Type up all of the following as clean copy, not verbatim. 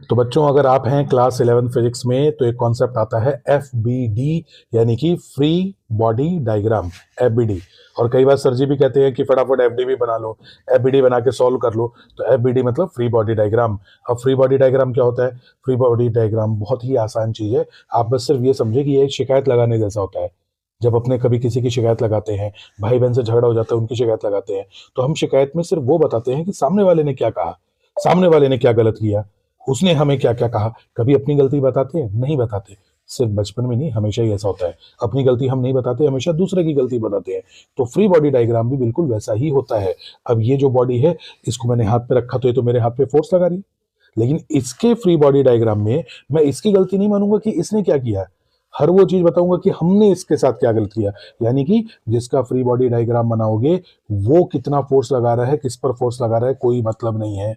तो बच्चों, अगर आप हैं क्लास 11 फिजिक्स में तो एक कॉन्सेप्ट आता है FBD, यानी कि फ्री बॉडी डायग्राम, FBD। और कई बार सर जी भी कहते हैं कि फटाफट FDB बना लो, FBD बना के सॉल्व कर लो। तो FBD मतलब फ्री बॉडी डायग्राम। अब फ्री बॉडी डायग्राम क्या होता है? फ्री बॉडी डायग्राम बहुत ही आसान चीज है। आप बस सिर्फ ये समझे कि ये एक शिकायत लगाने जैसा होता है। जब अपने कभी किसी की शिकायत लगाते हैं, भाई बहन से झगड़ा हो जाता है, उनकी शिकायत लगाते हैं, तो हम शिकायत में सिर्फ वो बताते हैं कि सामने वाले ने क्या कहा, सामने वाले ने क्या गलत किया, उसने हमें क्या क्या कहा। कभी अपनी गलती बताते हैं? नहीं बताते। सिर्फ बचपन में नहीं, हमेशा ही ऐसा होता है। अपनी गलती हम नहीं बताते, हमेशा दूसरे की गलती बताते हैं। तो फ्री बॉडी डायग्राम भी बिल्कुल वैसा ही होता है। अब ये जो बॉडी है, इसको मैंने हाथ पे रखा तो ये तो मेरे हाथ पे फोर्स लगा रही है, लेकिन इसके फ्री बॉडी डायग्राम में मैं इसकी गलती नहीं मानूंगा कि इसने क्या किया। हर वो चीज बताऊंगा कि हमने इसके साथ क्या गलत किया। यानी कि जिसका फ्री बॉडी डायग्राम बनाओगे, वो कितना फोर्स लगा रहा है, किस पर फोर्स लगा रहा है, कोई मतलब नहीं है।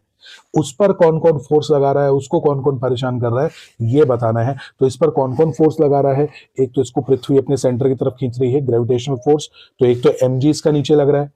उस पर कौन कौन फोर्स लगा रहा है, उसको कौन कौन परेशान कर रहा है, ये बताना है। तो इस पर कौन कौन फोर्स लगा रहा है? एक तो इसको पृथ्वी अपने सेंटर की तरफ खींच रही है, ग्रेविटेशनल फोर्स। तो एक तो mg इसका नीचे लग रहा है,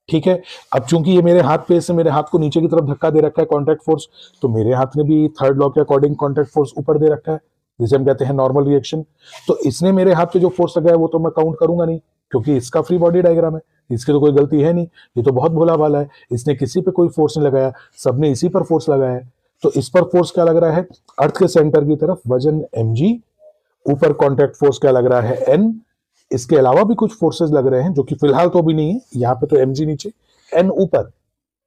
ठीक है। अब चूंकि ये मेरे हाथ पे से मेरे हाथ को नीचे की तरफ धक्का दे रखा है, कॉन्टैक्ट फोर्स, तो मेरे हाथ ने भी थर्ड लॉ के अकॉर्डिंग कॉन्टैक्ट फोर्स ऊपर दे रखा है, जिसे हम कहते हैं नॉर्मल रिएक्शन। तो इसने मेरे हाथ पे जो फोर्स लगाया वो तो मैं काउंट करूंगा नहीं, क्योंकि इसका फ्री बॉडी डायग्राम है, इसकी तो कोई गलती है नहीं। ये तो बहुत भोला भाला है, इसने किसी पे कोई फोर्स नहीं लगाया, सबने इसी पर फोर्स लगाया है। तो इस पर फोर्स क्या लग रहा है? अर्थ के सेंटर की तरफ वजन mg, ऊपर कॉन्टैक्ट फोर्स क्या लग रहा है? n। इसके अलावा भी कुछ फोर्सेस लग रहे हैं जो कि फिलहाल तो अभी नहीं है, यहाँ पे तो mg नीचे, n ऊपर,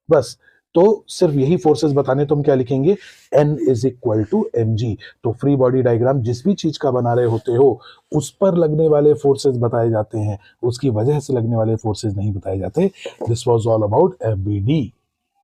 बस। तो सिर्फ यही फोर्सेस बताने, तो हम क्या लिखेंगे? N is equal to mg। तो फ्री बॉडी डायग्राम जिस भी चीज का बना रहे होते हो, उस पर लगने वाले फोर्सेस बताए जाते हैं, उसकी वजह से लगने वाले फोर्सेस नहीं बताए जाते। This was all about FBD।